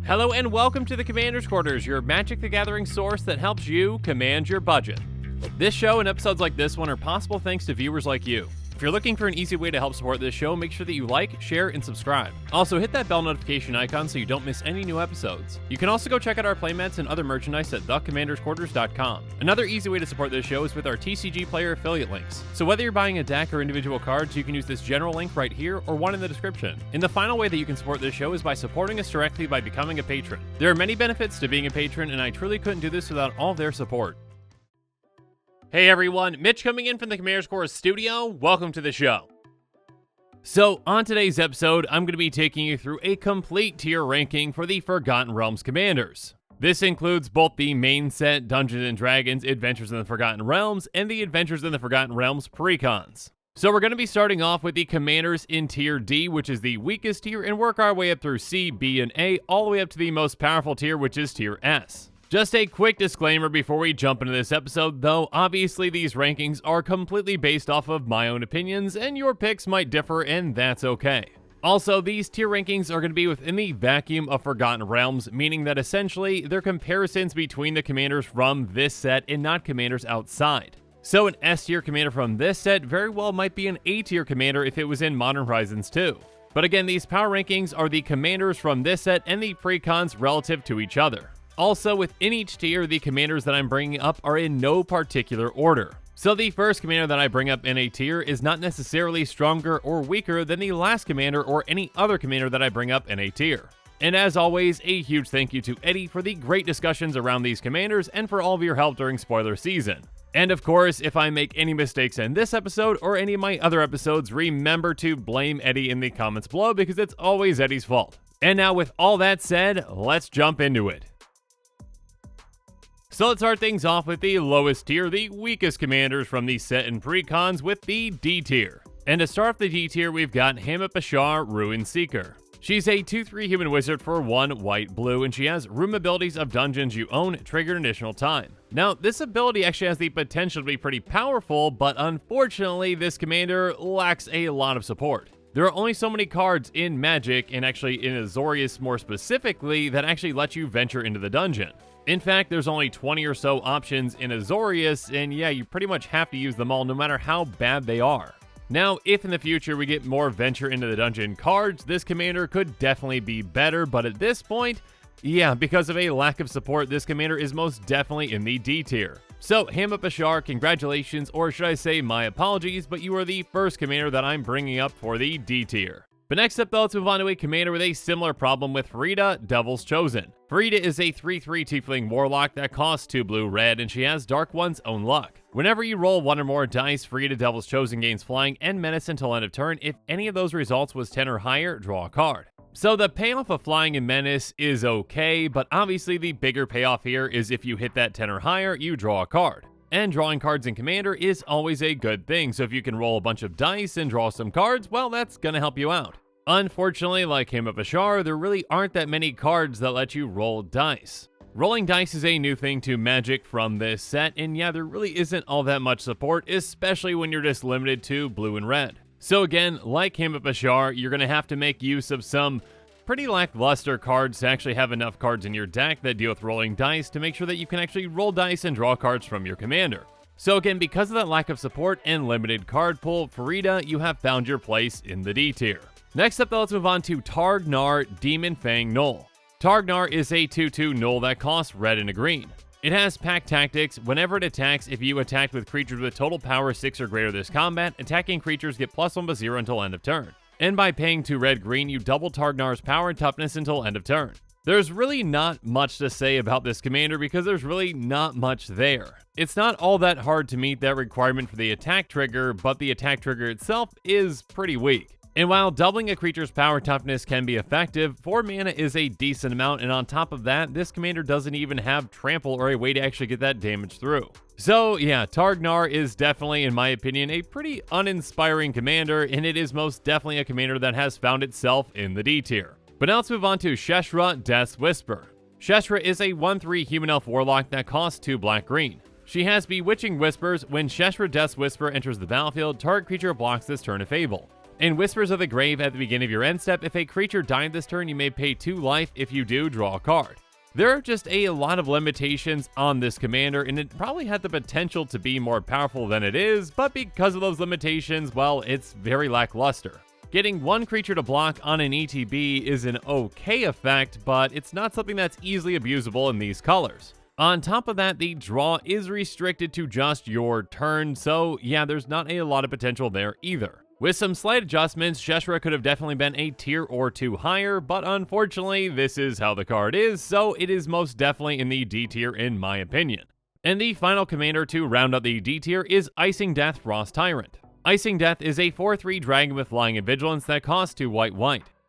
Hello and welcome to the Commander's Quarters, your Magic the Gathering source that helps you command your budget. This show and episodes like this one are possible thanks to viewers like you. If you're looking for an easy way to help support this show, make sure that you like, share, and subscribe. Also, hit that bell notification icon so you don't miss any new episodes. You can also go check out our playmats and other merchandise at thecommandersquarters.com. Another easy way to support this show is with our TCG player affiliate links. So whether you're buying a deck or individual cards, you can use this general link right here or one in the description. And the final way that you can support this show is by supporting us directly by becoming a patron. There are many benefits to being a patron, and I truly couldn't do this without all their support. Hey everyone, Mitch coming in from the Commander's Quarters studio. Welcome to the show. So, on today's episode, I'm going to be taking you through a complete tier ranking for the Forgotten Realms Commanders. This includes both the main set Dungeons & Dragons Adventures in the Forgotten Realms and the Adventures in the Forgotten Realms Precons. So we're going to be starting off with the Commanders in Tier D, which is the weakest tier, and work our way up through C, B, and A, all the way up to the most powerful tier, which is Tier S. Just a quick disclaimer before we jump into this episode, though obviously these rankings are completely based off of my own opinions, and your picks might differ, and that's okay. Also, these tier rankings are going to be within the vacuum of Forgotten Realms, meaning that essentially they're comparisons between the commanders from this set and not commanders outside. So an S tier commander from this set very well might be an A tier commander if it was in Modern Horizons 2. But again, these power rankings are the commanders from this set and the precons relative to each other. Also, within each tier, the commanders that I'm bringing up are in no particular order. So the first commander that I bring up in a tier is not necessarily stronger or weaker than the last commander or any other commander that I bring up in a tier. And as always, a huge thank you to Eddie for the great discussions around these commanders and for all of your help during spoiler season. And of course, if I make any mistakes in this episode or any of my other episodes, remember to blame Eddie in the comments below because it's always Eddie's fault. And now with all that said, let's jump into it. So let's start things off with the lowest tier, the weakest commanders from the set and precons with the D tier. And to start off the D tier, we've got Hamid Bashar, Ruin Seeker. She's a 2/3 human wizard for 1 white-blue, and she has room abilities of dungeons you own, triggered additional time. Now, this ability actually has the potential to be pretty powerful, but unfortunately, this commander lacks a lot of support. There are only so many cards in Magic, and actually in Azorius more specifically, that actually let you venture into the dungeon. In fact, there's only 20 or so options in Azorius, and yeah, you pretty much have to use them all no matter how bad they are. Now, if in the future we get more venture into the dungeon cards, this commander could definitely be better, but at this point, yeah, because of a lack of support, this commander is most definitely in the D tier. So, Hamid Bashar, congratulations, or should I say my apologies, but you are the first commander that I'm bringing up for the D tier. But next up though, let's move on to a commander with a similar problem with Farida, Devil's Chosen. Farida is a 3/3 tiefling warlock that costs 2 blue-red, and she has Dark One's Own Luck. Whenever you roll 1 or more dice, Farida, Devil's Chosen gains flying and menace until end of turn. If any of those results was 10 or higher, draw a card. So the payoff of flying and menace is okay, but obviously the bigger payoff here is if you hit that 10 or higher, you draw a card. And drawing cards in Commander is always a good thing, so if you can roll a bunch of dice and draw some cards, well, that's gonna help you out. Unfortunately, like Hamid Bashar, there really aren't that many cards that let you roll dice. Rolling dice is a new thing to Magic from this set, and yeah, there really isn't all that much support, especially when you're just limited to blue and red. So again, like Hamid Bashar, you're gonna have to make use of some pretty lackluster cards to actually have enough cards in your deck that deal with rolling dice to make sure that you can actually roll dice and draw cards from your commander. So again, because of that lack of support and limited card pool, Farida, you have found your place in the D tier. Next up though, let's move on to Targ-nar, Demon Fang Null. Targ-nar is a 2/2 Null that costs red and a green. It has Pack Tactics. Whenever it attacks, if you attack with creatures with total power 6 or greater this combat, attacking creatures get +1/+0 until end of turn. And by paying 2 red-green, you double Targ-nar's power and toughness until end of turn. There's really not much to say about this commander because there's really not much there. It's not all that hard to meet that requirement for the attack trigger, but the attack trigger itself is pretty weak. And while doubling a creature's power toughness can be effective, 4 mana is a decent amount, and on top of that, this commander doesn't even have trample or a way to actually get that damage through. So yeah, Targ-nar is definitely, in my opinion, a pretty uninspiring commander, and it is most definitely a commander that has found itself in the D tier. But now let's move on to Sheshra, Death's Whisper. Sheshra is a 1/3 human elf warlock that costs 2 black-green. She has Bewitching Whispers. When Sheshra Death's Whisper enters the battlefield, target creature blocks this turn if able. And Whispers of the Grave at the beginning of your end step. If a creature died this turn, you may pay 2 life. If you do, draw a card. There are just a lot of limitations on this commander, and it probably had the potential to be more powerful than it is, but because of those limitations, well, it's very lackluster. Getting 1 creature to block on an ETB is an okay effect, but it's not something that's easily abusable in these colors. On top of that, the draw is restricted to just your turn, so yeah, there's not a lot of potential there either. With some slight adjustments, Sheshra could have definitely been a tier or 2 higher, but unfortunately, this is how the card is, so it is most definitely in the D tier in my opinion. And the final commander to round out the D tier is Icing Death Frost Tyrant. Icing Death is a 4/3 dragon with flying and vigilance that costs 2 white.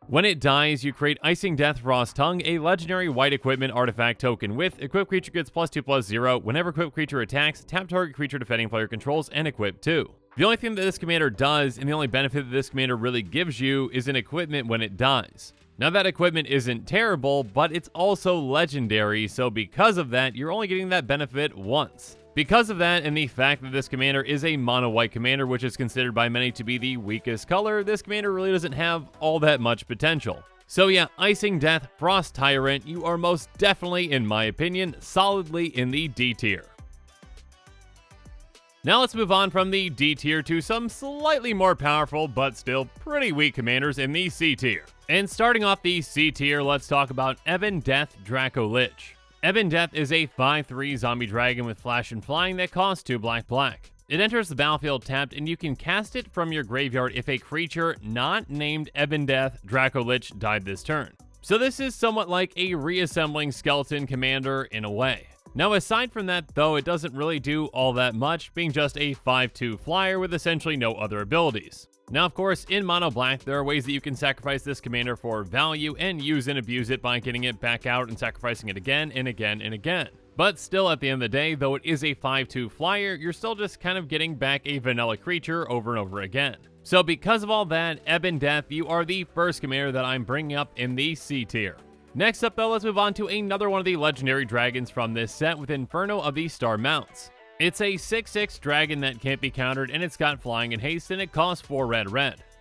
When it dies, you create Icing Death Frost Tongue, a legendary white equipment artifact token with equipped creature gets +2/+0. Whenever equipped creature attacks, tap target creature defending player controls and equip 2. The only thing that this commander does, and the only benefit that this commander really gives you, is an equipment when it dies. Now that equipment isn't terrible, but it's also legendary, so because of that, you're only getting that benefit once. Because of that, and the fact that this commander is a mono-white commander, which is considered by many to be the weakest color, this commander really doesn't have all that much potential. So yeah, Icing Death Frost Tyrant, you are most definitely, in my opinion, solidly in the D tier. Now let's move on from the D tier to some slightly more powerful but still pretty weak commanders in the C tier. And starting off the C tier, let's talk about Ebon Death Draco Lich. Ebon Death is a 5/3 zombie dragon with flash and flying that costs 2 black. It enters the battlefield tapped, and you can cast it from your graveyard if a creature not named Ebon Death Draco Lich died this turn. So this is somewhat like a reassembling skeleton commander in a way. Now aside from that though, it doesn't really do all that much, being just a 5/2 flyer with essentially no other abilities. Now of course, in mono black, there are ways that you can sacrifice this commander for value and use and abuse it by getting it back out and sacrificing it again and again and again. But still, at the end of the day, though it is a 5/2 flyer, you're still just kind of getting back a vanilla creature over and over again. So because of all that, Ebon Death, you are the first commander that I'm bringing up in the C tier. Next up though, let's move on to another one of the legendary dragons from this set with Inferno of the Star Mounts. It's a 6/6 dragon that can't be countered, and it's got flying and haste, and it costs 4 red.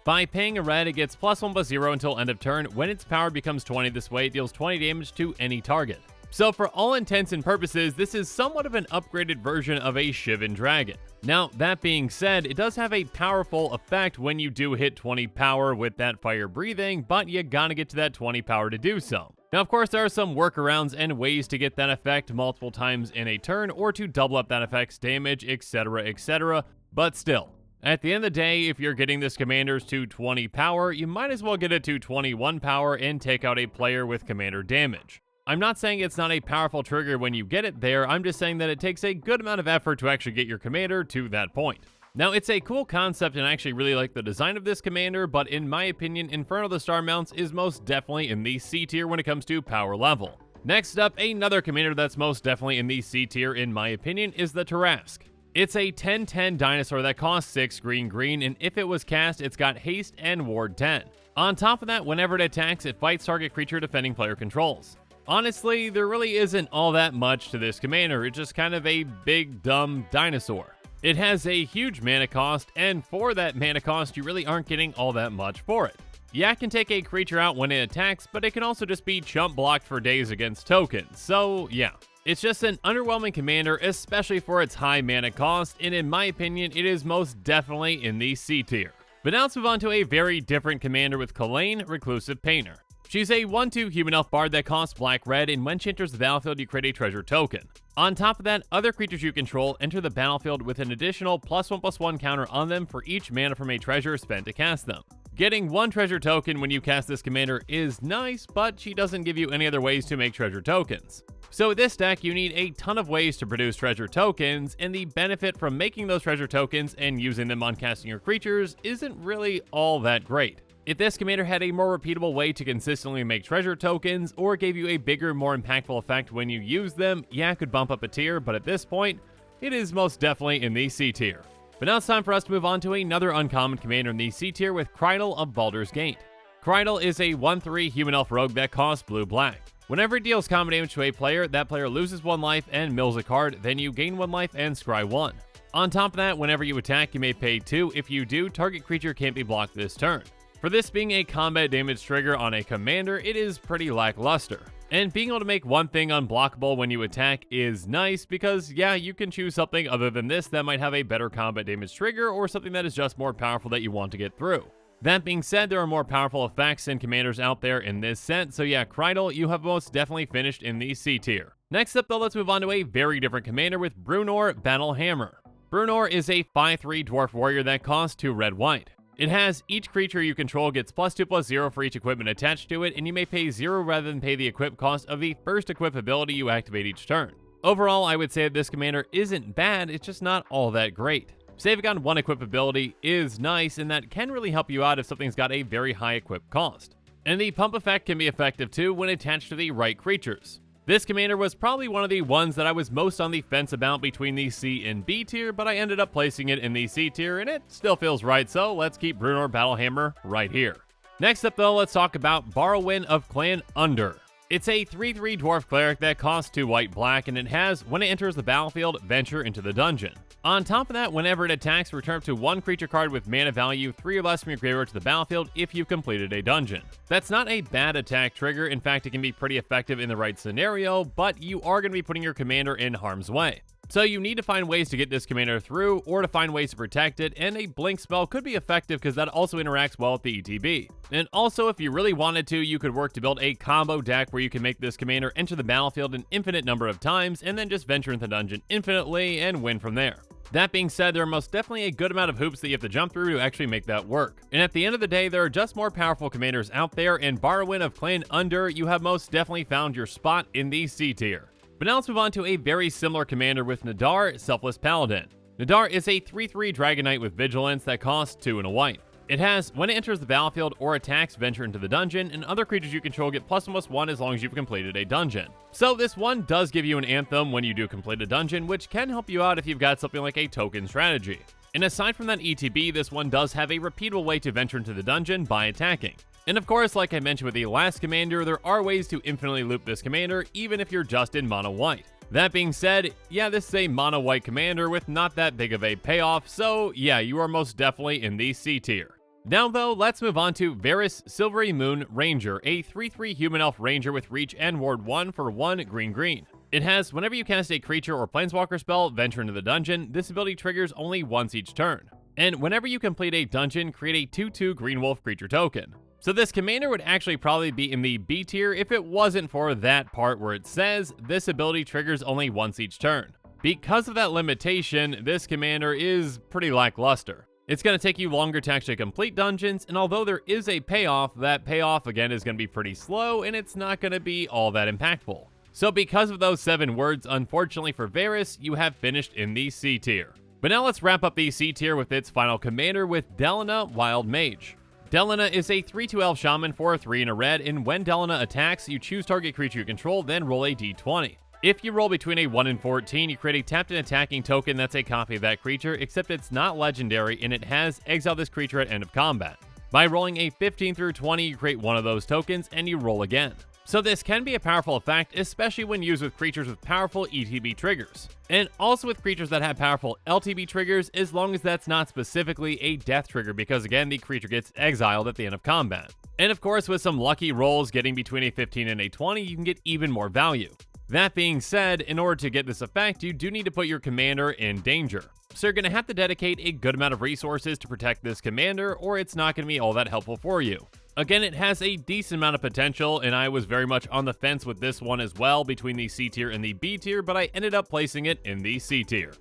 By paying a red, it gets +1/+0 until end of turn. When its power becomes 20 this way, it deals 20 damage to any target. So for all intents and purposes, this is somewhat of an upgraded version of a Shivan dragon. Now, that being said, it does have a powerful effect when you do hit 20 power with that fire breathing, but you gotta get to that 20 power to do so. Now, of course, there are some workarounds and ways to get that effect multiple times in a turn, or to double up that effect's damage, etc, but still. At the end of the day, if you're getting this commander's to 20 power, you might as well get it to 21 power and take out a player with commander damage. I'm not saying it's not a powerful trigger when you get it there, I'm just saying that it takes a good amount of effort to actually get your commander to that point. Now, it's a cool concept, and I actually really like the design of this commander, but in my opinion, Inferno of the Star Mounts is most definitely in the C tier when it comes to power level. Next up, another commander that's most definitely in the C tier in my opinion is the Tarrasque. It's a 10/10 dinosaur that costs 6 green, and if it was cast, it's got haste and ward 10. On top of that, whenever it attacks, it fights target creature defending player controls. Honestly, there really isn't all that much to this commander, it's just kind of a big, dumb dinosaur. It has a huge mana cost, and for that mana cost, you really aren't getting all that much for it. Yeah, it can take a creature out when it attacks, but it can also just be chump blocked for days against tokens, so yeah. It's just an underwhelming commander, especially for its high mana cost, and in my opinion, it is most definitely in the C tier. But now let's move on to a very different commander with Kalain, Reclusive Painter. She's a 1/2 human elf bard that costs black-red, and when she enters the battlefield, you create a treasure token. On top of that, other creatures you control enter the battlefield with an additional +1/+1 counter on them for each mana from a treasure spent to cast them. Getting 1 treasure token when you cast this commander is nice, but she doesn't give you any other ways to make treasure tokens. So with this deck, you need a ton of ways to produce treasure tokens, and the benefit from making those treasure tokens and using them on casting your creatures isn't really all that great. If this commander had a more repeatable way to consistently make treasure tokens, or gave you a bigger, more impactful effect when you use them, yeah, it could bump up a tier, but at this point, it is most definitely in the C tier. But now it's time for us to move on to another uncommon commander in the C tier with Krydle of Baldur's Gate. Krydle is a 1/3 human elf rogue that costs blue-black. Whenever it deals combat damage to a player, that player loses 1 life and mills a card, then you gain 1 life and scry 1. On top of that, whenever you attack, you may pay 2. If you do, target creature can't be blocked this turn. For this being a combat damage trigger on a commander, it is pretty lackluster. And being able to make one thing unblockable when you attack is nice because, yeah, you can choose something other than this that might have a better combat damage trigger or something that is just more powerful that you want to get through. That being said, there are more powerful effects and commanders out there in this set, so yeah, Krydle, you have most definitely finished in the C tier. Next up though, let's move on to a very different commander with Brunor Battlehammer. Brunor is a 5/3 dwarf warrior that costs 2 red-white. It has each creature you control gets +2/+0 for each equipment attached to it, and you may pay 0 rather than pay the equip cost of the first equip ability you activate each turn. Overall, I would say that this commander isn't bad, it's just not all that great. Saving on 1 equip ability is nice, and that can really help you out if something's got a very high equip cost. And the pump effect can be effective too when attached to the right creatures. This commander was probably one of the ones that I was most on the fence about between the C and B tier, but I ended up placing it in the C tier, and it still feels right, so let's keep Brunor Battlehammer right here. Next up though, let's talk about Borrowin of Clan Under. It's a 3/3 dwarf cleric that costs 2 white-black, and it has, when it enters the battlefield, venture into the dungeon. On top of that, whenever it attacks, return up to 1 creature card with mana value 3 or less from your graveyard to the battlefield if you've completed a dungeon. That's not a bad attack trigger, in fact it can be pretty effective in the right scenario, but you are going to be putting your commander in harm's way. So you need to find ways to get this commander through, or to find ways to protect it, and a blink spell could be effective because that also interacts well with the ETB. And also, if you really wanted to, you could work to build a combo deck where you can make this commander enter the battlefield an infinite number of times, and then just venture into the dungeon infinitely and win from there. That being said, there are most definitely a good amount of hoops that you have to jump through to actually make that work. And at the end of the day, there are just more powerful commanders out there, and Borrowin of Clan Under, you have most definitely found your spot in the C tier. But now let's move on to a very similar commander with Nadar, Selfless Paladin. Nadar is a 3/3 Dragon Knight with Vigilance that costs 2 and a white. It has, when it enters the battlefield or attacks, venture into the dungeon, and other creatures you control get +1/+1 as long as you've completed a dungeon. So this one does give you an anthem when you do complete a dungeon, which can help you out if you've got something like a token strategy. And aside from that ETB, this one does have a repeatable way to venture into the dungeon by attacking. And of course, like I mentioned with the last commander, there are ways to infinitely loop this commander, even if you're just in mono white. That being said, yeah, this is a mono white commander with not that big of a payoff, so yeah, you are most definitely in the C tier. Now though, let's move on to Varus Silvery Moon Ranger, a 3/3 human elf ranger with reach and ward 1 for 1 green. It has, whenever you cast a creature or planeswalker spell, venture into the dungeon, this ability triggers only once each turn. And whenever you complete a dungeon, create a 2/2 green wolf creature token. So this commander would actually probably be in the B tier if it wasn't for that part where it says this ability triggers only once each turn. Because of that limitation, this commander is pretty lackluster. It's going to take you longer to actually complete dungeons, and although there is a payoff, that payoff again is going to be pretty slow, and it's not going to be all that impactful. So because of those 7 words, unfortunately for Varus, you have finished in the C tier. But now let's wrap up the C tier with its final commander with Delina Wild Mage. Delina is a 3/2 elf shaman for a 3 and a red, and when Delina attacks, you choose target creature you control, then roll a d20. If you roll between a 1 and 14, you create a tapped and attacking token that's a copy of that creature, except it's not legendary, and it has exile this creature at end of combat. By rolling a 15 through 20, you create one of those tokens, and you roll again. So this can be a powerful effect, especially when used with creatures with powerful ETB triggers. And also with creatures that have powerful LTB triggers, as long as that's not specifically a death trigger, because again, the creature gets exiled at the end of combat. And of course, with some lucky rolls getting between a 15 and a 20, you can get even more value. That being said, in order to get this effect, you do need to put your commander in danger. So you're going to have to dedicate a good amount of resources to protect this commander, or it's not going to be all that helpful for you. Again, it has a decent amount of potential, and I was very much on the fence with this one as well between the C tier and the B tier, but I ended up placing it in the C tier.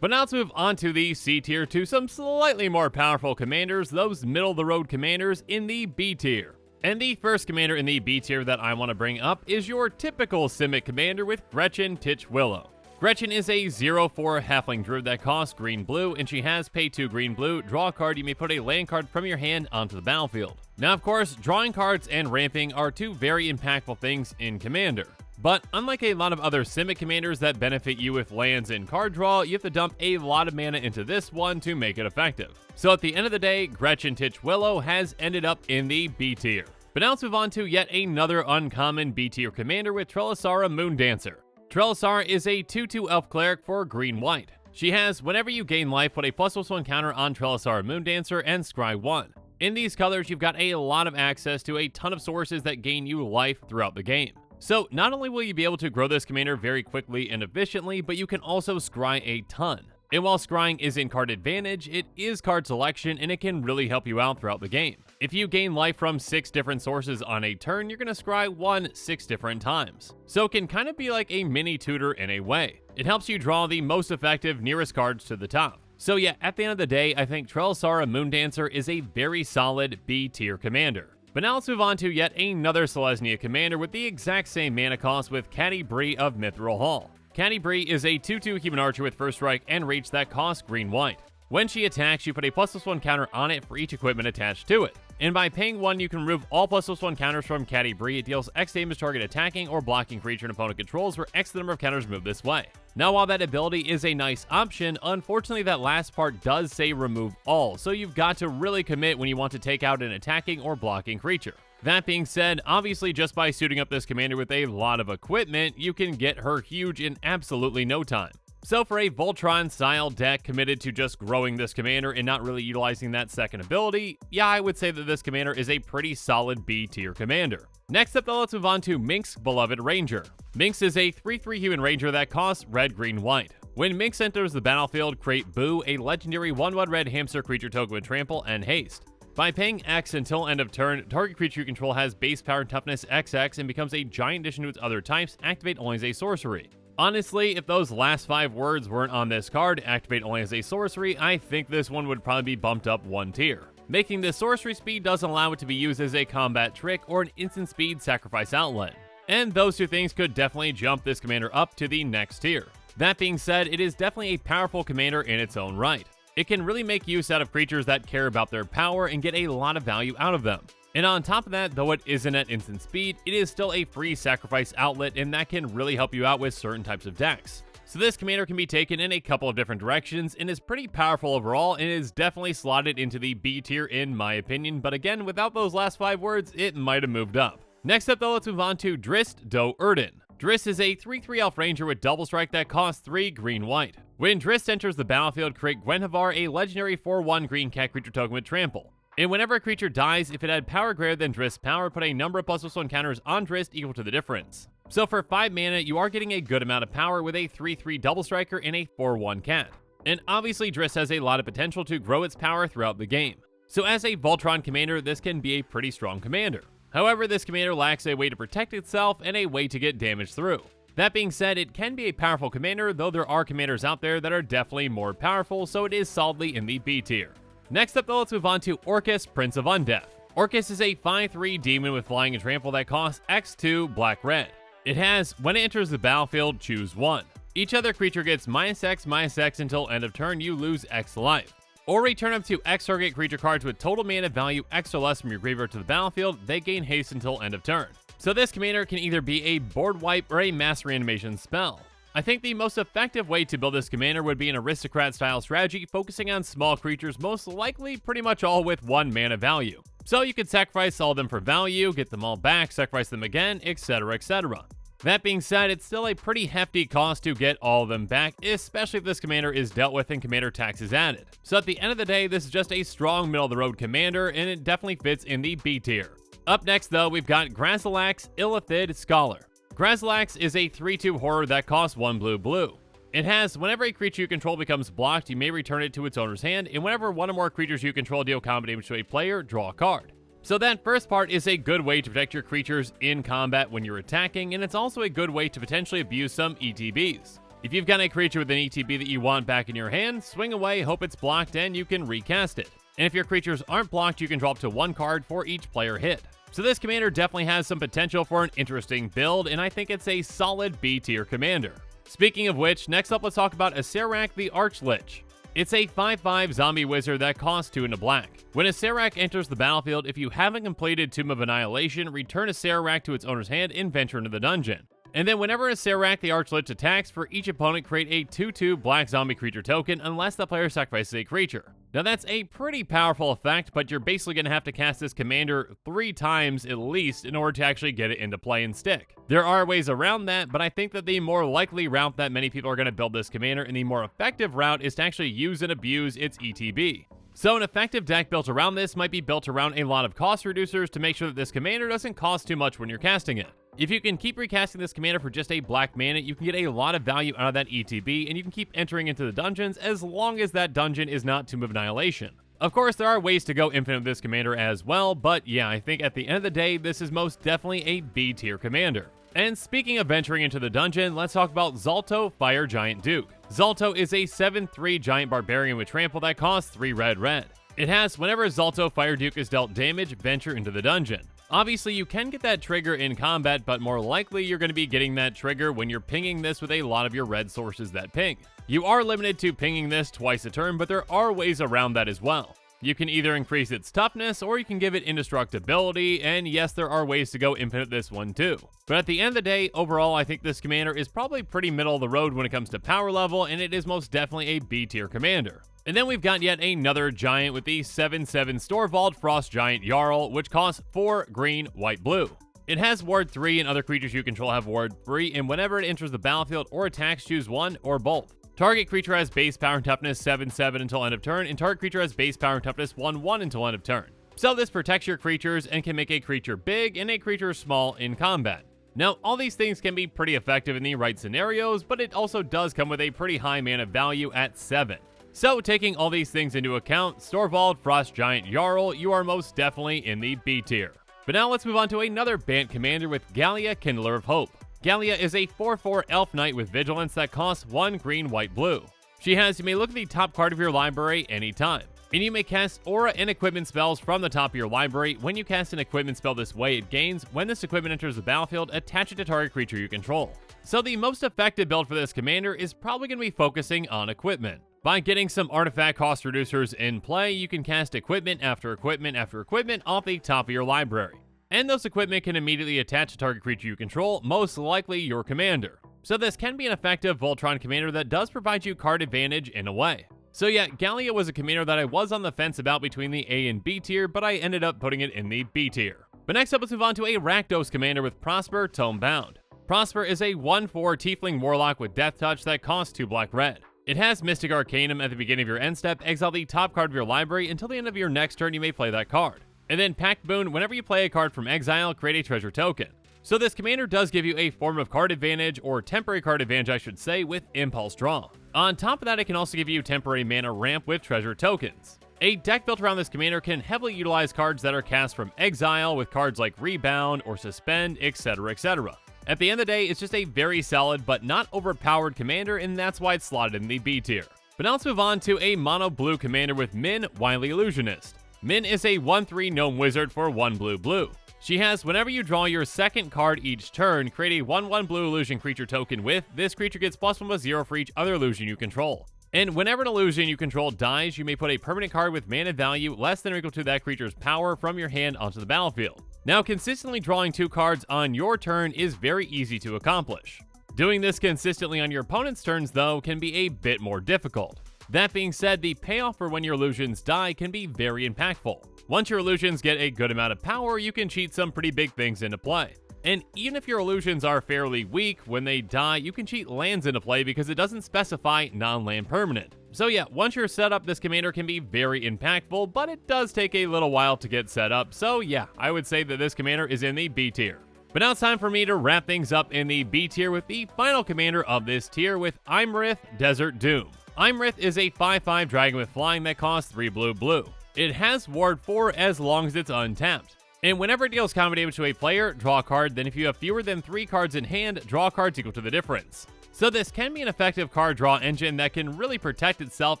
But now let's move on to the C tier to some slightly more powerful commanders, those middle-of-the-road commanders in the B tier. And the first commander in the B tier that I want to bring up is your typical Simic commander with Gretchen Titchwillow. Gretchen is a 0/4 halfling druid that costs green-blue, and she has pay 2 green-blue, draw a card, you may put a land card from your hand onto the battlefield. Now of course, drawing cards and ramping are 2 very impactful things in Commander. But unlike a lot of other Simic commanders that benefit you with lands and card draw, you have to dump a lot of mana into this one to make it effective. So at the end of the day, Gretchen Titch Willow has ended up in the B tier. But now let's move on to yet another uncommon B tier commander with Trelisara Moondancer. Trelisara is a 2/2 elf cleric for green-white. She has, whenever you gain life, put a +1/+1 counter on Trelisara Moondancer and scry 1. In these colors, you've got a lot of access to a ton of sources that gain you life throughout the game. So not only will you be able to grow this commander very quickly and efficiently, but you can also scry a ton. And while scrying isn't card advantage, it is card selection and it can really help you out throughout the game. If you gain life from 6 different sources on a turn, you're going to scry 1 6 different times. So it can kind of be like a mini tutor in a way. It helps you draw the most effective nearest cards to the top. So yeah, at the end of the day, I think Trelisara Moondancer is a very solid B tier commander. But now let's move on to yet another Selesnya commander with the exact same mana cost with Catti Brie of Mithril Hall. Catti Brie is a 2/2 human archer with first strike and reach that costs green-white. When she attacks, you put a +1/+1 counter on it for each equipment attached to it. And by paying 1, you can remove all +1/+1 counters from Catti Brie. It deals X damage target attacking or blocking creature an opponent controls for X the number of counters moved this way. Now while that ability is a nice option, unfortunately that last part does say remove all, so you've got to really commit when you want to take out an attacking or blocking creature. That being said, obviously just by suiting up this commander with a lot of equipment, you can get her huge in absolutely no time. So for a Voltron-style deck committed to just growing this commander and not really utilizing that second ability, yeah, I would say that this commander is a pretty solid B-tier commander. Next up though, let's move on to Mink's Beloved Ranger. Minx is a 3/3 human ranger that costs red, green, white. When Minx enters the battlefield, create Boo, a legendary 1/1 red hamster creature token with trample and haste. By paying X until end of turn, target creature you control has base power and toughness XX and becomes a giant addition to its other types, activate only as a sorcery. Honestly, if those last 5 words weren't on this card, activate only as a sorcery, I think this one would probably be bumped up 1 tier. Making the sorcery speed doesn't allow it to be used as a combat trick or an instant speed sacrifice outlet. And those 2 things could definitely jump this commander up to the next tier. That being said, it is definitely a powerful commander in its own right. It can really make use out of creatures that care about their power and get a lot of value out of them. And on top of that, though it isn't at instant speed, it is still a free sacrifice outlet and that can really help you out with certain types of decks. So this commander can be taken in a couple of different directions and is pretty powerful overall and is definitely slotted into the B tier in my opinion, but again, without those last 5 words, it might have moved up. Next up though, let's move on to Drist Do Erden. Drist is a 3/3 elf ranger with double strike that costs 3 green-white. When Drist enters the battlefield, create Gwenhavar, a legendary 4/1 green cat creature token with trample. And whenever a creature dies, if it had power greater than Drist's power, put a number of +1/+1 counters on Drist equal to the difference. So for 5 mana, you are getting a good amount of power with a 3/3 double striker and a 4/1 cat. And obviously Drist has a lot of potential to grow its power throughout the game. So as a Voltron commander, this can be a pretty strong commander. However, this commander lacks a way to protect itself and a way to get damage through. That being said, it can be a powerful commander, though there are commanders out there that are definitely more powerful, so it is solidly in the B tier. Next up though, let's move on to Orcus, Prince of Undeath. Orcus is a 5/3 demon with flying and trample that costs X2 black-red. It has, when it enters the battlefield, choose 1. Each other creature gets -X until end of turn, you lose X life. Or return up to X target creature cards with total mana value X or less from your graveyard to the battlefield, they gain haste until end of turn. So this commander can either be a board wipe or a mass reanimation spell. I think the most effective way to build this commander would be an aristocrat style strategy focusing on small creatures, most likely pretty much all with 1 mana value. So you could sacrifice all of them for value, get them all back, sacrifice them again, etc, etc. That being said, it's still a pretty hefty cost to get all of them back, especially if this commander is dealt with and commander tax is added. So at the end of the day, this is just a strong middle-of-the-road commander, and it definitely fits in the B tier. Up next though, we've got Grazilax, Illithid Scholar. Grazilax is a 3/2 horror that costs 1 blue. It has, whenever a creature you control becomes blocked, you may return it to its owner's hand, and whenever 1 or more creatures you control deal combat damage to a player, draw a card. So that first part is a good way to protect your creatures in combat when you're attacking, and it's also a good way to potentially abuse some ETBs. If you've got a creature with an ETB that you want back in your hand, swing away, hope it's blocked, and you can recast it. And if your creatures aren't blocked, you can draw up to 1 card for each player hit. So this commander definitely has some potential for an interesting build, and I think it's a solid B tier commander. Speaking of which, next up let's talk about Acererak the Archlich. It's a 5/5 zombie wizard that costs 2 and a black. When Acererak enters the battlefield, if you haven't completed Tomb of Annihilation, return Acererak to its owner's hand and venture into the dungeon. And then whenever a Serac the Archlich attacks, for each opponent create a 2/2 black zombie creature token unless the player sacrifices a creature. Now that's a pretty powerful effect, but you're basically going to have to cast this commander 3 times at least in order to actually get it into play and stick. There are ways around that, but I think that the more likely route that many people are going to build this commander and the more effective route is to actually use and abuse its ETB. So an effective deck built around this might be built around a lot of cost reducers to make sure that this commander doesn't cost too much when you're casting it. If you can keep recasting this commander for just a black mana, you can get a lot of value out of that ETB, and you can keep entering into the dungeons as long as that dungeon is not Tomb of Annihilation. Of course, there are ways to go infinite with this commander as well, but yeah, I think at the end of the day, this is most definitely a B tier commander. And speaking of venturing into the dungeon, let's talk about Zalto Fire Giant Duke. Zalto is a 7/3 giant barbarian with trample that costs 3 red. It has whenever Zalto Fire Duke is dealt damage, venture into the dungeon. Obviously, you can get that trigger in combat, but more likely you're going to be getting that trigger when you're pinging this with a lot of your red sources that ping. You are limited to pinging this twice a turn, but there are ways around that as well. You can either increase its toughness, or you can give it indestructibility, and yes, there are ways to go infinite this one too. But at the end of the day, overall, I think this commander is probably pretty middle of the road when it comes to power level, and it is most definitely a B tier commander. And then we've got yet another giant with the 7/7 Storvald Frost Giant Jarl, which costs 4 green, white, blue. It has Ward 3, and other creatures you control have Ward 3, and whenever it enters the battlefield or attacks, choose one or both. Target creature has base power and toughness 7/7 until end of turn, and target creature has base power and toughness 1/1 until end of turn. So this protects your creatures and can make a creature big and a creature small in combat. Now, all these things can be pretty effective in the right scenarios, but it also does come with a pretty high mana value at 7. So taking all these things into account, Storvald Frost Giant Jarl, you are most definitely in the B tier. But now let's move on to another Bant commander with Gallia, Kindler of Hope. Gallia is a 4/4 elf knight with vigilance that costs 1 green, white, blue. She has, you may look at the top card of your library anytime, and you may cast aura and equipment spells from the top of your library. When you cast an equipment spell this way, it gains, when this equipment enters the battlefield, attach it to target creature you control. So the most effective build for this commander is probably going to be focusing on equipment. By getting some artifact cost reducers in play, you can cast equipment after equipment after equipment off the top of your library. And those equipment can immediately attach to target creature you control, most likely your commander. So this can be an effective Voltron commander that does provide you card advantage in a way. So yeah, Gallia was a commander that I was on the fence about between the A and B tier, but I ended up putting it in the B tier. But next up, let's move on to a Rakdos commander with Prosper, Tomebound. Prosper is a 1/4 Tiefling Warlock with Death Touch that costs 2 black-red. It has Mystic Arcanum at the beginning of your end step. Exile the top card of your library. Until the end of your next turn, you may play that card. And then Pact Boon, whenever you play a card from exile, create a treasure token. So this commander does give you a form of card advantage, or temporary card advantage I should say, with Impulse Draw. On top of that, it can also give you temporary mana ramp with treasure tokens. A deck built around this commander can heavily utilize cards that are cast from exile with cards like Rebound or Suspend, etc, etc. At the end of the day, it's just a very solid but not overpowered commander, and that's why it's slotted in the B tier. But now let's move on to a mono blue commander with Min, Wily Illusionist. Min is a 1/3 gnome wizard for 1 blue. She has, whenever you draw your second card each turn, create a 1/1 blue illusion creature token with, this creature gets +1/+0 for each other illusion you control. And whenever an illusion you control dies, you may put a permanent card with mana value less than or equal to that creature's power from your hand onto the battlefield. Now, consistently drawing 2 cards on your turn is very easy to accomplish. Doing this consistently on your opponent's turns, though, can be a bit more difficult. That being said, the payoff for when your illusions die can be very impactful. Once your illusions get a good amount of power, you can cheat some pretty big things into play. And even if your illusions are fairly weak, when they die, you can cheat lands into play because it doesn't specify non-land permanent. So yeah, once you're set up, this commander can be very impactful, but it does take a little while to get set up. So yeah, I would say that this commander is in the B tier. But now it's time for me to wrap things up in the B tier with the final commander of this tier with Imrith, Desert Doom. Imrith is a 5/5 dragon with flying that costs 3 blue. It has Ward 4 as long as it's untapped. And whenever it deals combat damage to a player, draw a card. Then if you have fewer than 3 cards in hand, draw cards equal to the difference. So this can be an effective card draw engine that can really protect itself,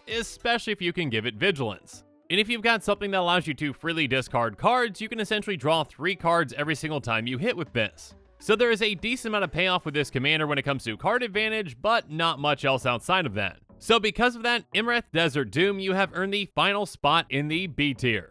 especially if you can give it vigilance. And if you've got something that allows you to freely discard cards, you can essentially draw 3 cards every single time you hit with this. So there is a decent amount of payoff with this commander when it comes to card advantage, but not much else outside of that. So because of that, Imrith, Desert Doom, you have earned the final spot in the B tier.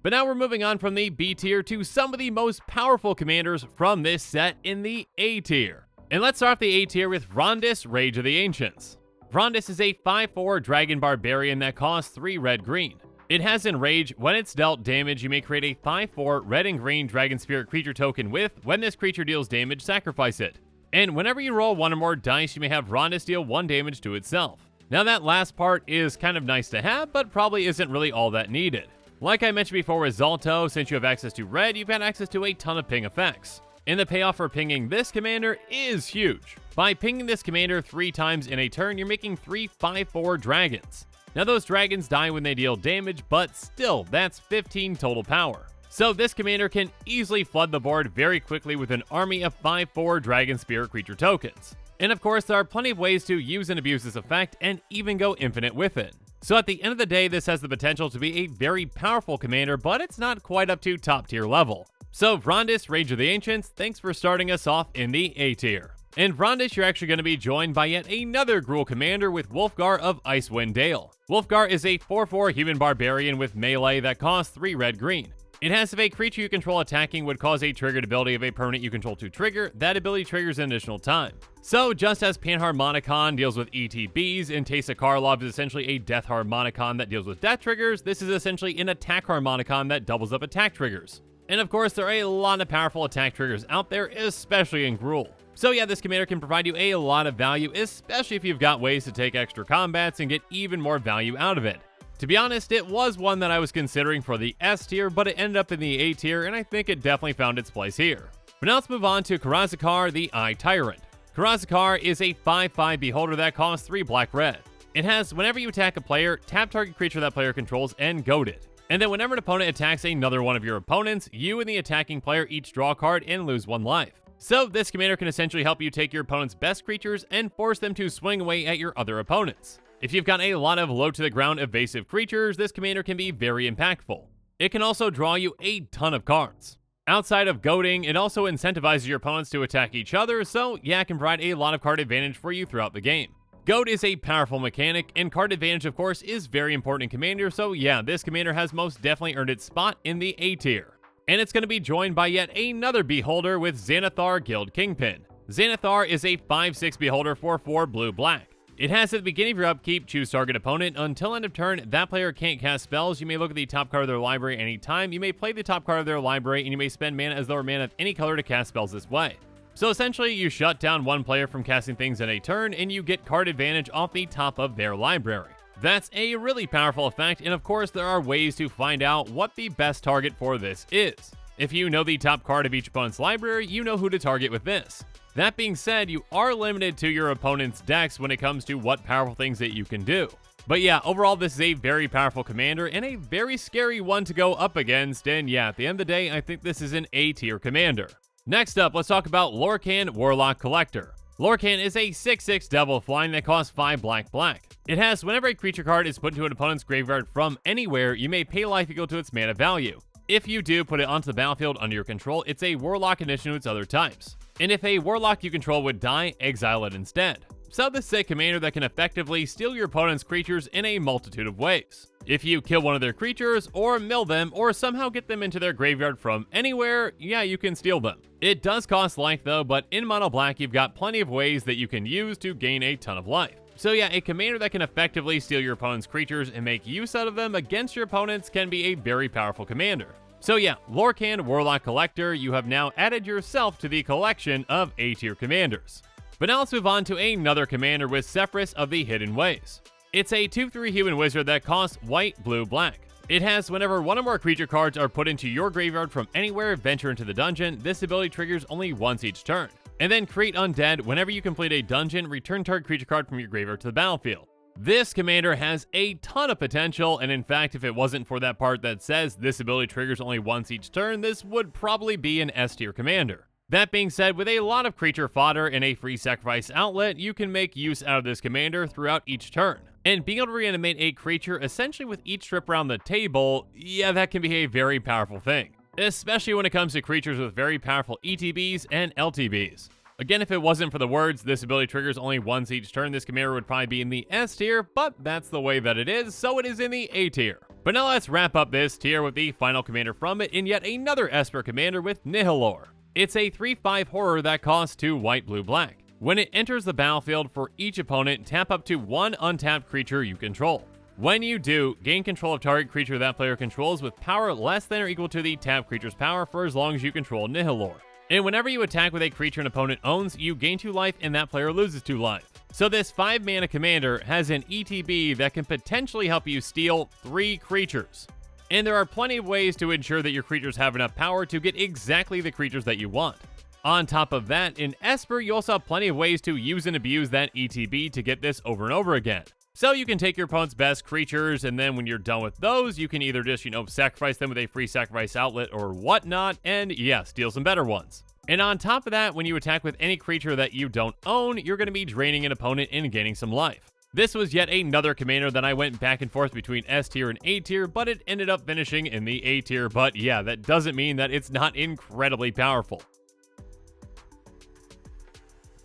But now we're moving on from the B tier to some of the most powerful commanders from this set in the A tier. And let's start the A tier with Rondis, Rage of the Ancients. Rondis is a 5/4 Dragon Barbarian that costs 3 red-green. It has Enrage. When it's dealt damage, you may create a 5/4 red and green Dragon Spirit creature token with, when this creature deals damage, sacrifice it. And whenever you roll 1 or more dice, you may have Rondis deal 1 damage to itself. Now that last part is kind of nice to have, but probably isn't really all that needed. Like I mentioned before with Zalto, since you have access to red, you've got access to a ton of ping effects. And the payoff for pinging this commander is huge. By pinging this commander 3 times in a turn, you're making 3 5/4 dragons. Now those dragons die when they deal damage, but still, that's 15 total power. So this commander can easily flood the board very quickly with an army of 5/4 Dragon Spirit creature tokens. And of course, there are plenty of ways to use and abuse this effect and even go infinite with it. So at the end of the day, this has the potential to be a very powerful commander, but it's not quite up to top tier level. So Rondis, Rage of the Ancients, thanks for starting us off in the A tier. In Rondis, you're actually going to be joined by yet another Gruul commander with Wolfgar of Icewind Dale. Wolfgar is a 4/4 human barbarian with melee that costs 3 red-green. It has if a creature you control attacking would cause a triggered ability of a permanent you control to trigger, that ability triggers an additional time. So just as Panharmonicon deals with ETBs and Teysa Karlov is essentially a Death Harmonicon that deals with death triggers, this is essentially an Attack Harmonicon that doubles up attack triggers. And of course, there are a lot of powerful attack triggers out there, especially in Gruul. So yeah, this commander can provide you a lot of value, especially if you've got ways to take extra combats and get even more value out of it. To be honest, it was one that I was considering for the S tier, but it ended up in the A tier, and I think it definitely found its place here. But now let's move on to Karazakar, the Eye Tyrant. Karazakar is a 5/5 beholder that costs 3 black-red. It has, whenever you attack a player, tap target creature that player controls and goad it. And then whenever an opponent attacks another one of your opponents, you and the attacking player each draw a card and lose 1 life. So this commander can essentially help you take your opponent's best creatures and force them to swing away at your other opponents. If you've got a lot of low-to-the-ground evasive creatures, this commander can be very impactful. It can also draw you a ton of cards. Outside of goading, it also incentivizes your opponents to attack each other, so yeah, it can provide a lot of card advantage for you throughout the game. Goad is a powerful mechanic, and card advantage, of course, is very important in Commander, so yeah, this commander has most definitely earned its spot in the A tier. And it's going to be joined by yet another beholder with Xanathar, Guild Kingpin. Xanathar is a 5/6 beholder for 4 blue-black. It has at the beginning of your upkeep, choose target opponent. Until end of turn, that player can't cast spells. You may look at the top card of their library anytime. You may play the top card of their library, and you may spend mana as though mana of any color to cast spells this way. So essentially, you shut down one player from casting things in a turn, and you get card advantage off the top of their library. That's a really powerful effect, and of course, there are ways to find out what the best target for this is. If you know the top card of each opponent's library, you know who to target with this. That being said, you are limited to your opponent's decks when it comes to what powerful things that you can do. But yeah, overall, this is a very powerful commander and a very scary one to go up against, and yeah, at the end of the day, I think this is an A-tier commander. Next up, let's talk about Lorcan, Warlock Collector. Lorcan is a 6/6 devil flying that costs 5 black-black. It has, whenever a creature card is put into an opponent's graveyard from anywhere, you may pay life equal to its mana value. If you do put it onto the battlefield under your control, it's a Warlock in addition to its other types. And if a Warlock you control would die, exile it instead. So this is a commander that can effectively steal your opponent's creatures in a multitude of ways. If you kill one of their creatures, or mill them, or somehow get them into their graveyard from anywhere, yeah, you can steal them. It does cost life though, but in mono black, you've got plenty of ways that you can use to gain a ton of life. So yeah, a commander that can effectively steal your opponent's creatures and make use out of them against your opponents can be a very powerful commander. So yeah, Lorcan, Warlock Collector, you have now added yourself to the collection of A-tier commanders. But now let's move on to another commander with Sephris of the Hidden Ways. It's a 2/3 human wizard that costs white, blue, black. It has, whenever one or more creature cards are put into your graveyard from anywhere, venture into the dungeon, this ability triggers only once each turn. And then create undead. Whenever you complete a dungeon, return target creature card from your graveyard to the battlefield. This commander has a ton of potential, and in fact, if it wasn't for that part that says this ability triggers only once each turn, this would probably be an S-tier commander. That being said, with a lot of creature fodder and a free sacrifice outlet, you can make use out of this commander throughout each turn. And being able to reanimate a creature essentially with each trip around the table, yeah, that can be a very powerful thing. Especially when it comes to creatures with very powerful ETBs and LTBs. Again, if it wasn't for the words, this ability triggers only once each turn, this commander would probably be in the S tier, but that's the way that it is, so it is in the A tier. But now let's wrap up this tier with the final commander from it in yet another Esper commander with Nihilor. It's a 3/5 horror that costs 2 white, blue, black. When it enters the battlefield, for each opponent, tap up to 1 untapped creature you control. When you do, gain control of target creature that player controls with power less than or equal to the tapped creature's power for as long as you control Nihilor. And whenever you attack with a creature an opponent owns, you gain 2 life and that player loses 2 life. So this 5 mana commander has an ETB that can potentially help you steal 3 creatures. And there are plenty of ways to ensure that your creatures have enough power to get exactly the creatures that you want. On top of that, in Esper, you also have plenty of ways to use and abuse that ETB to get this over and over again. So you can take your opponent's best creatures, and then when you're done with those, you can either just, sacrifice them with a free sacrifice outlet or whatnot, and yeah, steal some better ones. And on top of that, when you attack with any creature that you don't own, you're going to be draining an opponent and gaining some life. This was yet another commander that I went back and forth between S tier and A tier, but it ended up finishing in the A tier, but yeah, that doesn't mean that it's not incredibly powerful.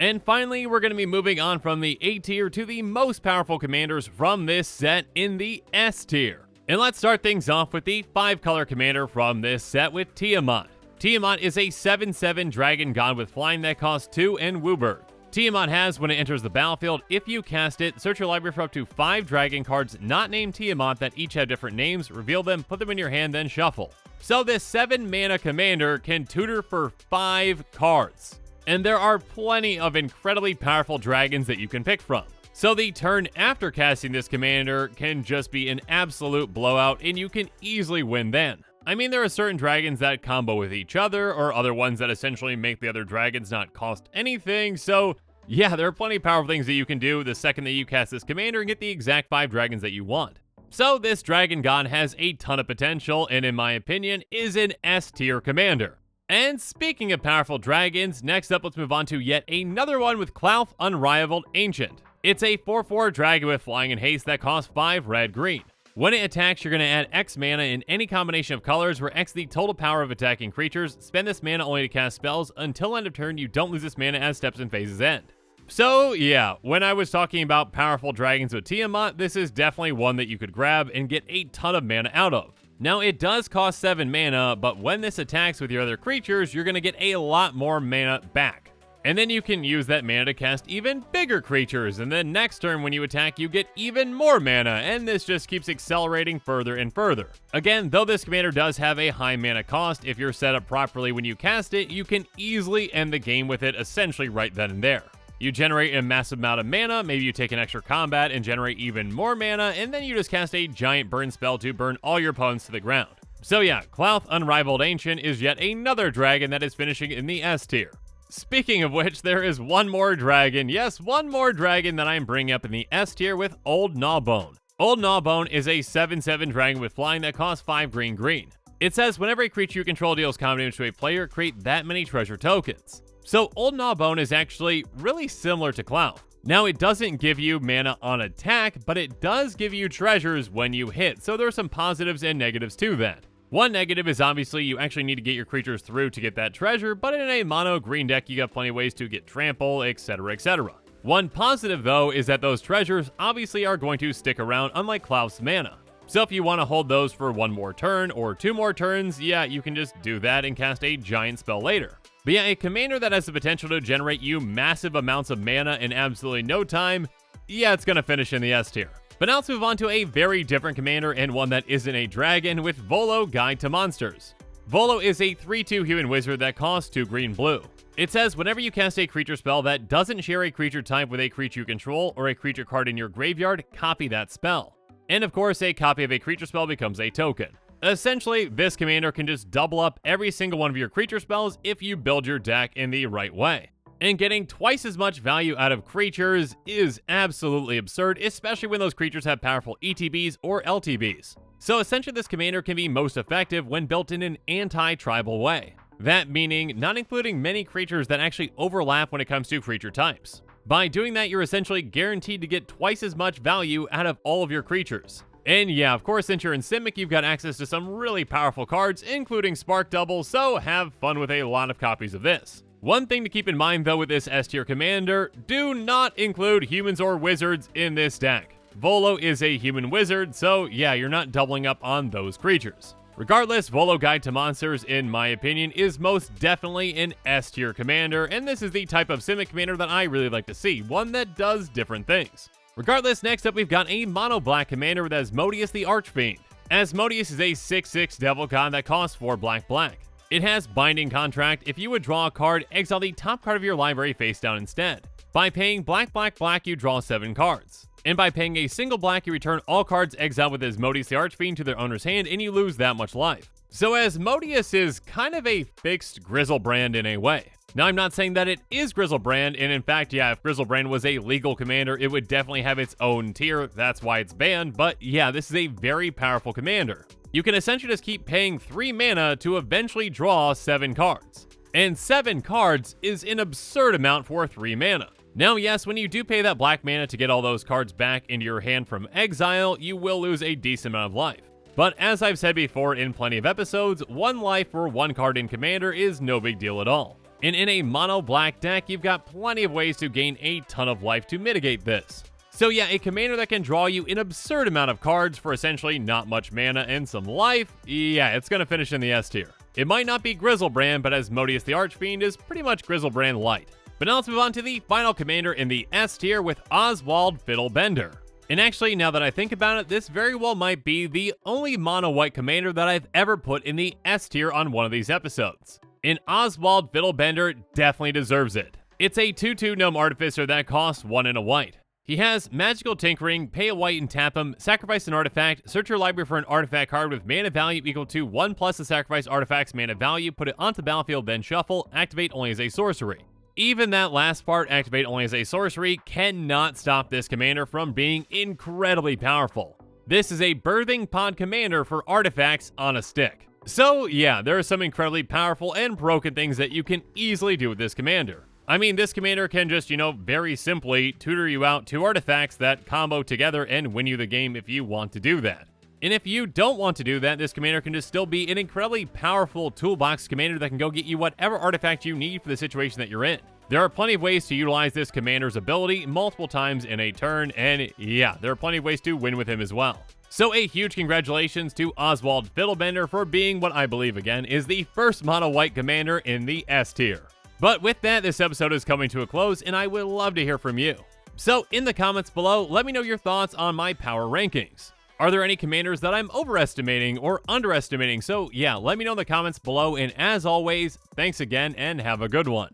And finally, we're going to be moving on from the A tier to the most powerful commanders from this set in the S tier. And let's start things off with the 5-color commander from this set with Tiamat. Tiamat is a 7/7 dragon god with flying that costs 2 and Wooburg. Tiamat has, when it enters the battlefield, if you cast it, search your library for up to 5 dragon cards not named Tiamat that each have different names, reveal them, put them in your hand, then shuffle. So this 7-mana commander can tutor for 5 cards. And there are plenty of incredibly powerful dragons that you can pick from. So the turn after casting this commander can just be an absolute blowout, and you can easily win then. I mean, there are certain dragons that combo with each other, or other ones that essentially make the other dragons not cost anything, so yeah, there are plenty of powerful things that you can do the second that you cast this commander and get the exact 5 dragons that you want. So this dragon god has a ton of potential, and in my opinion, is an S tier commander. And speaking of powerful dragons, next up let's move on to yet another one with Klauth Unrivaled Ancient. It's a 4/4 dragon with flying and haste that costs 5 red-green. When it attacks, you're going to add X mana in any combination of colors where X the total power of attacking creatures. Spend this mana only to cast spells. Until end of turn, you don't lose this mana as steps and phases end. So yeah, when I was talking about powerful dragons with Tiamat, this is definitely one that you could grab and get a ton of mana out of. Now, it does cost 7 mana, but when this attacks with your other creatures, you're going to get a lot more mana back. And then you can use that mana to cast even bigger creatures, and then next turn when you attack, you get even more mana, and this just keeps accelerating further and further. Again, though this commander does have a high mana cost, if you're set up properly when you cast it, you can easily end the game with it essentially right then and there. You generate a massive amount of mana, maybe you take an extra combat and generate even more mana, and then you just cast a giant burn spell to burn all your opponents to the ground. So yeah, Klauth Unrivaled Ancient is yet another dragon that is finishing in the S tier. Speaking of which, there is one more dragon, yes, one more dragon that I'm bringing up in the S tier with Old Gnawbone. Old Gnawbone is a 7/7 dragon with flying that costs 5 green. It says whenever a creature you control deals combat damage to a player, create that many treasure tokens. So Old Gnawbone is actually really similar to Klauth. Now, it doesn't give you mana on attack, but it does give you treasures when you hit, so there are some positives and negatives to that. One negative is obviously you actually need to get your creatures through to get that treasure, but in a mono green deck you got plenty of ways to get trample, etc, etc. One positive though is that those treasures obviously are going to stick around, unlike Klauth's mana. So if you want to hold those for 1 more turn or 2 more turns, yeah, you can just do that and cast a giant spell later. But yeah, a commander that has the potential to generate you massive amounts of mana in absolutely no time, yeah, it's going to finish in the S tier. But now let's move on to a very different commander and one that isn't a dragon with Volo Guide to Monsters. Volo is a 3/2 human wizard that costs 2 green-blue. It says whenever you cast a creature spell that doesn't share a creature type with a creature you control or a creature card in your graveyard, copy that spell. And of course, a copy of a creature spell becomes a token. Essentially, this commander can just double up every single one of your creature spells if you build your deck in the right way. And getting twice as much value out of creatures is absolutely absurd, especially when those creatures have powerful ETBs or LTBs. So essentially, this commander can be most effective when built in an anti-tribal way. That meaning not including many creatures that actually overlap when it comes to creature types. By doing that, you're essentially guaranteed to get twice as much value out of all of your creatures. And yeah, of course, since you're in Simic, you've got access to some really powerful cards, including Spark Double, so have fun with a lot of copies of this. One thing to keep in mind though with this S tier commander, do not include humans or wizards in this deck. Volo is a human wizard, so yeah, you're not doubling up on those creatures. Regardless, Volo Guide to Monsters, in my opinion, is most definitely an S tier commander, and this is the type of Simic commander that I really like to see, one that does different things. Regardless, next up we've got a mono black commander with Asmodeus the Archfiend. Asmodeus is a 6/6 devil god that costs 4 black. It has Binding Contract. If you would draw a card, exile the top card of your library face down instead. By paying black, you draw 7 cards. And by paying a single black, you return all cards exiled with Asmodeus the Archfiend to their owner's hand, and you lose that much life. So Asmodeus is kind of a fixed Griselbrand in a way. Now, I'm not saying that it is Griselbrand, and in fact, yeah, if Griselbrand was a legal commander, it would definitely have its own tier, that's why it's banned, but yeah, this is a very powerful commander. You can essentially just keep paying 3 mana to eventually draw 7 cards. And 7 cards is an absurd amount for 3 mana. Now, yes, when you do pay that black mana to get all those cards back into your hand from exile, you will lose a decent amount of life. But as I've said before in plenty of episodes, 1 life for 1 card in Commander is no big deal at all. And in a mono black deck, you've got plenty of ways to gain a ton of life to mitigate this. So yeah, a commander that can draw you an absurd amount of cards for essentially not much mana and some life, yeah, it's gonna finish in the S tier. It might not be Griselbrand, but Asmodeus the Archfiend is pretty much Griselbrand light. But now let's move on to the final commander in the S tier with Oswald Fiddlebender. And actually, now that I think about it, this very well might be the only mono-white commander that I've ever put in the S tier on one of these episodes. And Oswald Fiddlebender definitely deserves it. It's a 2/2 Gnome Artificer that costs 1 and a white. He has Magical Tinkering, pay a white and tap him, sacrifice an artifact, search your library for an artifact card with mana value equal to 1 plus the sacrifice artifact's mana value, put it onto the battlefield, then shuffle, activate only as a sorcery. Even that last part, activate only as a sorcery, cannot stop this commander from being incredibly powerful. This is a birthing pod commander for artifacts on a stick. So yeah, there are some incredibly powerful and broken things that you can easily do with this commander. I mean, this commander can just, very simply tutor you out 2 artifacts that combo together and win you the game if you want to do that. And if you don't want to do that, this commander can just still be an incredibly powerful toolbox commander that can go get you whatever artifact you need for the situation that you're in. There are plenty of ways to utilize this commander's ability multiple times in a turn, and yeah, there are plenty of ways to win with him as well. So a huge congratulations to Oswald Fiddlebender for being what I believe, again, is the first mono-white commander in the S tier. But with that, this episode is coming to a close, and I would love to hear from you. So in the comments below, let me know your thoughts on my power rankings. Are there any commanders that I'm overestimating or underestimating? So yeah, let me know in the comments below, and as always, thanks again and have a good one.